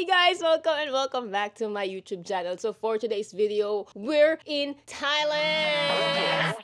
Hey guys, welcome and welcome back to my YouTube channel. So for today's video, we're in Thailand!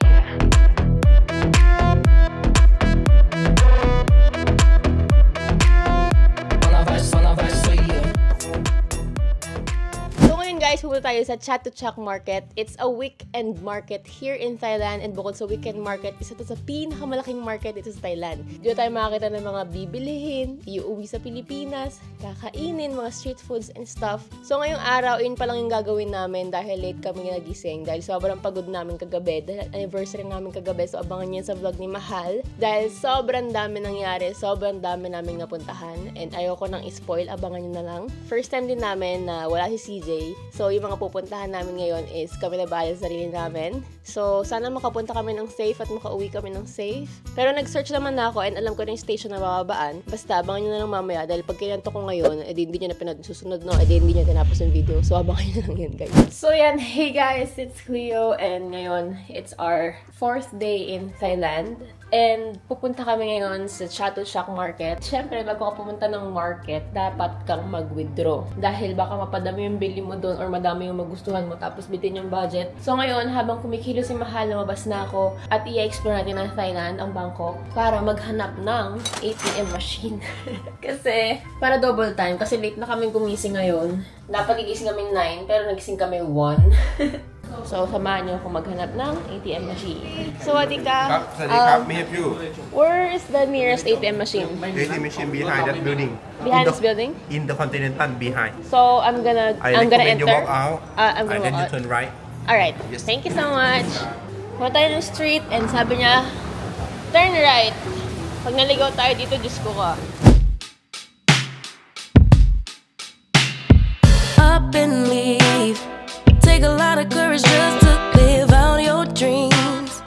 Guys, pupunta tayo sa Chatuchak Market. It's a weekend market here in Thailand, and bukod sa weekend market, isa to sa pinakamalaking market dito sa Thailand. Dito tayo makakita ng mga bibilihin, iuwi sa Pilipinas, kakainin, mga street foods and stuff. So ngayong araw, yun pa lang yung gagawin namin dahil late kami nagising, dahil sobrang pagod namin kagabi, dahil anniversary namin kagabi, so abangan niyo sa vlog ni Mahal. Dahil sobrang dami nangyari, sobrang dami namin napuntahan, and ayoko nang i-spoil, abangan niyo na lang. First time din namin na wala si CJ. So, yung mga pupuntahan namin ngayon is kami na bahala sa sarili namin. So, sana makapunta kami ng safe at makauwi kami ng safe. Pero nag-search naman na ako and alam ko na yung station na bababaan. Basta, abangan nyo na lang mamaya dahil pag kinanto ko ngayon, edi hindi nyo na pinasusunod, no? Edi hindi nyo tinapos yung video. So, abangan nyo lang yun, guys. So, yan. Hey, guys! It's Cleo and ngayon, it's our 4th day in Thailand. And pupunta kami ngayon sa Chatuchak Market. Siyempre, bago ka pumunta ng market, dapat kang mag-withdraw. Dahil baka mapadami yung bili mo doon or madami yung magustuhan mo tapos bitin yung budget. So ngayon, habang kumikilo si Mahal, lumabas na ako at i-explore natin ang Thailand, ang Bangkok, para maghanap ng ATM machine. Kasi, para double time. Kasi late na kami gumising ngayon. Dapat gigising kami 9, pero nagising kami 1. So, samahan niyo ako maghanap ng ATM machine. Sawadika. Where is the nearest ATM machine? ATM machine behind that building. Behind this building? In the Continental behind. So, I'm gonna enter. You walk out. I'm gonna and then walk you out. turn right. Alright. Yes. Thank you so much. Punta tayo ng street and sabi niya, turn right. Pag naligaw tayo dito, Diyos ko ka. Up and leave. Take a lot of courage just to live out your dreams.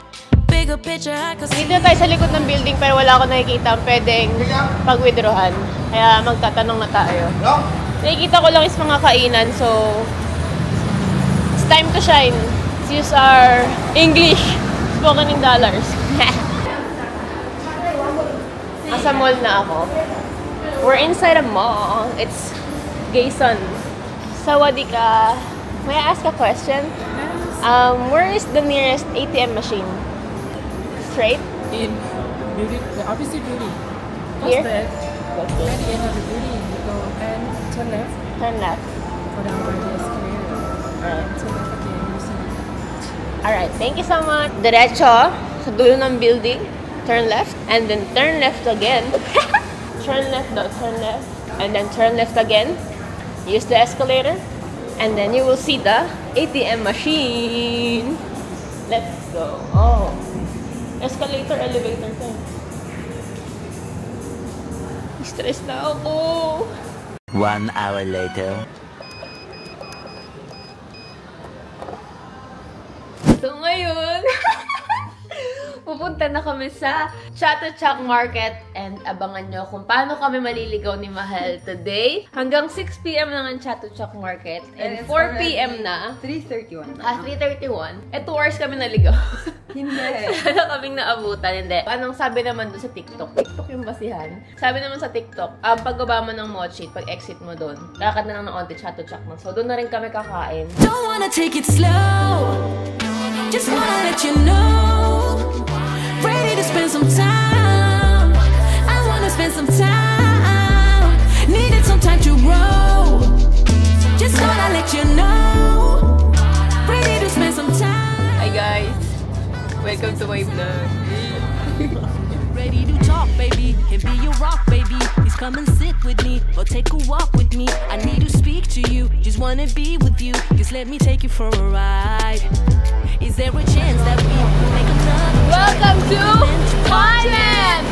Bigger picture I could see. Dito tayo sa likod ng building pero wala ako nakikita ang pwedeng pag-withdrawhan. Kaya magtatanong na tayo. Nakikita ko lang is mga kainan, so it's time to shine. Let's use our English spoken in dollars. Nasa mall na ako. We're inside a mall. It's Gason. Sawadika. May I ask a question? Where is the nearest ATM machine? Straight? In building, the opposite building. Here? At the end of the building, you go and turn left. Turn left. Go down by the escalator. And turn left again, you see. Alright, thank you so much. Diretso sa dulo ng building. Turn left. And then turn left again. Turn left, no, turn left. And then turn left again. Use the escalator. And then you will see the ATM machine. Let's go. Oh. Escalator, elevator to. Stress na ako. 1 hour later. So ngayon, pupunta na kami sa Chatuchak Market and abangan nyo kung paano kami maliligaw ni Mahal today. Hanggang 6 PM lang ang Chatuchak Market and 4 PM na. 3:31. 3:31. 2 hours kami naligaw. Hindi. Wala kaming naabutan. Hindi. Anong sabi naman doon sa TikTok? TikTok yung basihan. Sabi naman sa TikTok, pagbaba mo ng Mochi, pag exit mo doon, lakad na lang ng onti Chatuchak mo. So doon na rin kami kakain. Don't wanna take it slow. Just wanna let you know. Ready to spend some time. I wanna spend some time. Needed some time to grow. Just wanna let you know. Ready to spend some time. Hi guys! Welcome to my vlog. Ready to talk, baby. Can be your rock, baby. Please come and sit with me or take a walk with me. I need to speak to you. Just wanna be with you. Just let me take you for a ride. Is there a chance that we make another? Welcome to Thailand!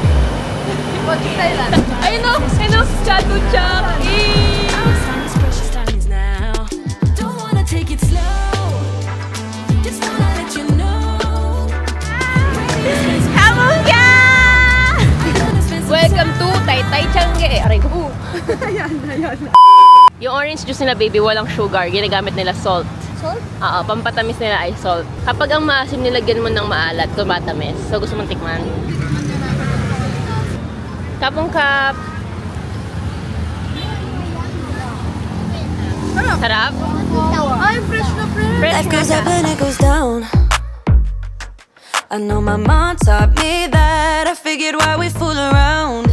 What's Thailand? Ayun o! Ayun o! Chatuchak! Time's precious, time is now. Don't wanna take it slow. Just wanna let you know. Hamongga! Welcome to Taytay Changi! Aray ko! Yung orange juice nila, baby, walang sugar. Ginagamit nila salt. Salt? Oo, pampatamis nila ay salt. Kapag ang maasim, nilagyan mo ng maalat, tumatamis. So, gusto mong tikman? Kapong kap! Sarap? Ay, fresh na fresh. Fresh Life na goes siya. up and it goes down. I know my mom taught me that. I figured why we fool around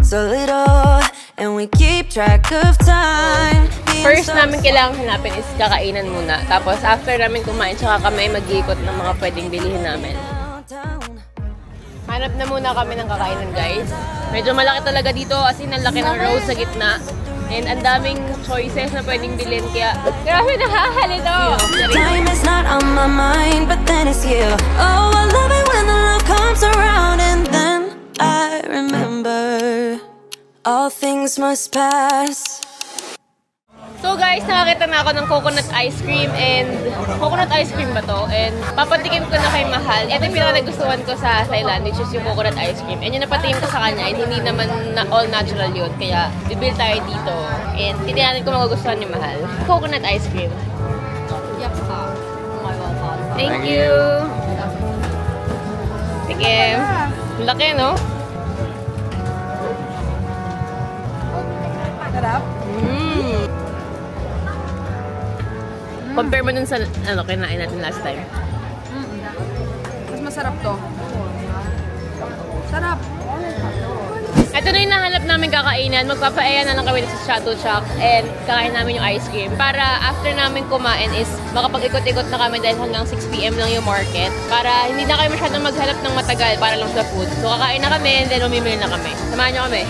so little and we keep track of time. First namin kailangan hanapin is kakainan muna. Tapos after namin kumain, tsaka kami mag-iikot ng mga pwedeng bilhin namin. Hanap na muna kami ng kakainan, guys. Medyo malaki talaga dito, as in ang laki ng row sa gitna. And ang daming choices na pwedeng bilhin, kaya grabe nakakalito! Time is not on my mind, but then it's you. Oh, I love it when the love comes around, and then I remember all things must pass. So guys, nakakita na ako ng coconut ice cream and coconut ice cream ba to? And papatikim ko na kay Mahal. Ito yung pinaka-nagustuhan ko sa Thailand, which is yung coconut ice cream. And yung napatikim ko sa kanya, and hindi naman all natural yun. Kaya bibili tayo dito. And titiyanin ko magugustuhan ni Mahal. Coconut ice cream. Thank you! Tikim. Laki, no? Sarap. Compare mo dun sa kinain natin last time. Mas masarap to. Sarap. Ito na yung nahanap namin kakainan. Magpapaeya na lang kami sa Chateau Chuck and kakain namin yung ice cream. Para after namin kumain is makapag-ikot-ikot na kami dahil hanggang 6 PM lang yung market. Para hindi na kayo masyadong maghanap ng matagal para lang sa food. So kakain na kami and then umimili na kami. Samahan nyo kami.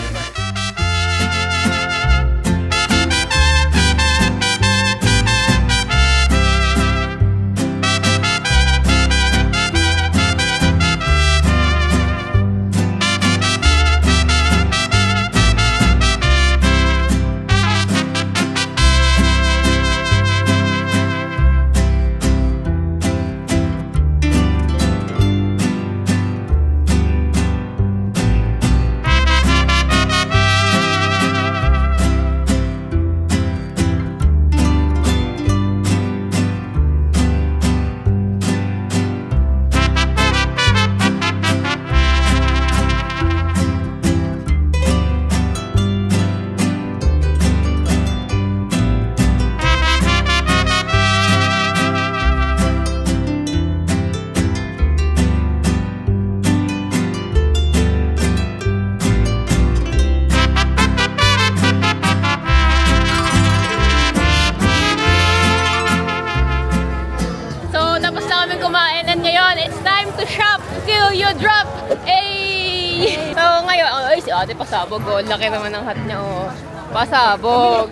you drop! Ay! So ngayon, ay si ate pasabog oh. Laki naman ng hat niya oh. Pasabog.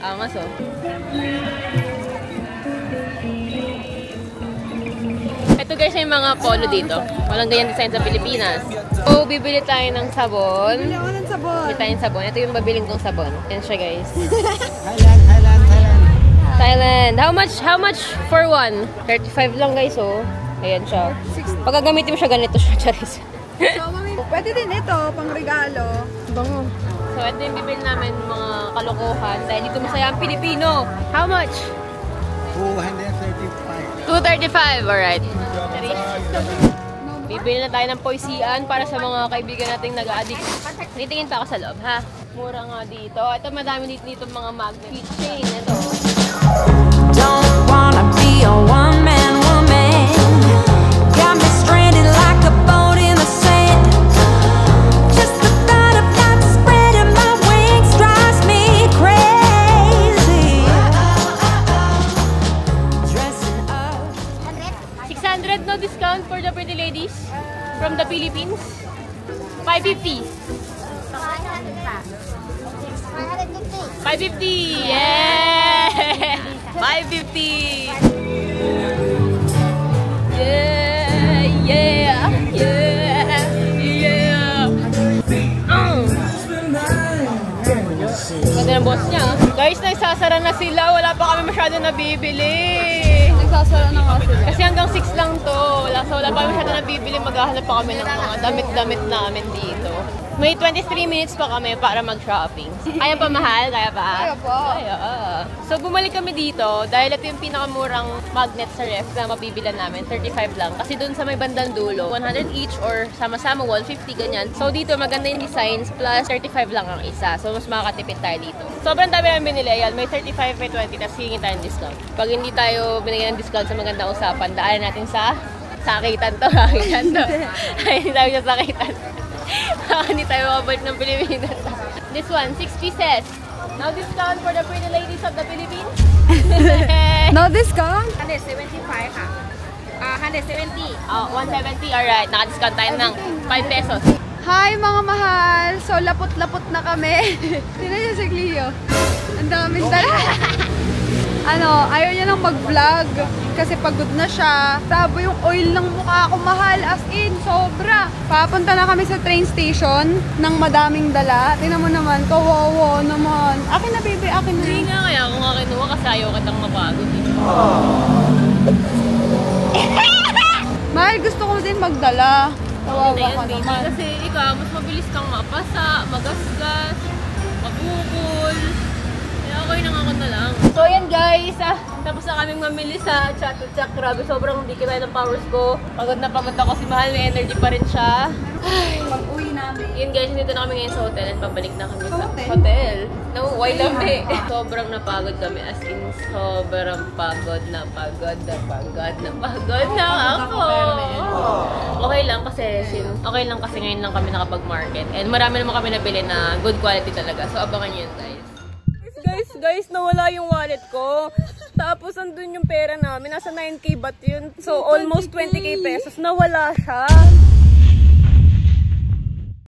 Angas oh. Ito guys yung mga polo dito. Walang ganyan design sa Pilipinas. So, bibili tayo ng sabon. Bibili ako ng sabon. Bibili tayo ng sabon. Ito yung babiling kong sabon. Yan siya guys. Thailand. How much for one? 35 lang guys oh. Ayan siya. Pag gagamitin mo siya ganito siya, charis. So, mami, pwede din ito, pang regalo. Bango. So, ito yung bibili namin mga kalokohan. Dahil dito masaya ang Pilipino. How much? 235. 235, alright. Bibili na tayo ng poesian para sa mga kaibigan nating nag-a-addict. Titingin pa ako sa loob, ha? Mura nga dito. Ito, madami dito mga magnet. Keychain, ito. Don't wanna be a one-man woman. Got me stranded like a boat in the sand. Just the thought of not spreading my wings drives me crazy. Dressing up. 600 no discount for the pretty ladies from the Philippines. 550. 550. Yeah. 550. Yeah. Yeah. Yeah. Yeah. Ganda ng boss niya. Guys, nagsasara na sila. Wala pa kami masyado nabibili. Nagsasara na nga sila. Kasi hanggang 6 lang to. Wala pa masyado nabibili. Maghahanap pa kami ng mga damit-damit namin dito. May 23 minutes pa kami para mag-shopping. Kaya pa, mahal? Kaya pa? Kaya po. Kaya. So, bumalik kami dito dahil ito yung pinakamurang magnet sa ref na mabibilan namin. 35 lang. Kasi dun sa may bandang dulo, 100 each or sama-sama 150, ganyan. So, dito maganda yung designs plus 35 lang ang isa. So, mas makakatipid tayo dito. Sobrang dami namin binili. Ayan, may 35, may 20, tapos hingin tayo ng discount. Pag hindi tayo binigyan ng discount sa magandang usapan, daanan natin sa sakitan to. Ay, hindi tayo sa sakitan. Hindi tayo makabalik ng Pilipinas. This one, 6 pieces. No discount for the pretty ladies of the Philippines? No discount? 175 ha. 170. Oh, 170. Alright, naka-discount tayo ng 5 pesos. Hi mga mahal! So lapot-lapot na kami. Tignan niyo si Cleo. Ang daming dala. Ayaw niya nang mag-vlog kasi pagod na siya. Tabo yung oil ng mukha ko, mahal. As in, sobra. Papunta na kami sa train station ng madaming dala. Tingnan mo naman, kawawa naman. Akin na, baby, akin na. Hindi nga kaya ako nga kinuha kasi ayaw kitang mapagod. Mahal, gusto ko din magdala. Kawawa ka Baby, naman. kasi ikaw, mas mabilis kang mapasa, magasgas, mabukol. Kaya okay na ako na lang. So yan guys, tapos na kaming mamili sa Chat to Chat. Grabe, sobrang hindi kita ng powers ko. Pagod na pagod ako, si Mahal, may energy pa rin siya. Pag-uwi namin. Yun guys, dito na kami ngayon sa hotel at pabalik na kami sa hotel. No, why lang eh. Sobrang napagod kami, as in sobrang pagod na ako. Okay lang kasi ngayon lang kami nakapag-market. And marami naman kami nabili na good quality talaga. So abangan nyo yun guys. Guys, nawala yung wallet ko. Tapos andun yung pera namin. Nasa 9K baht yun. So almost 20K pesos. Nawala siya.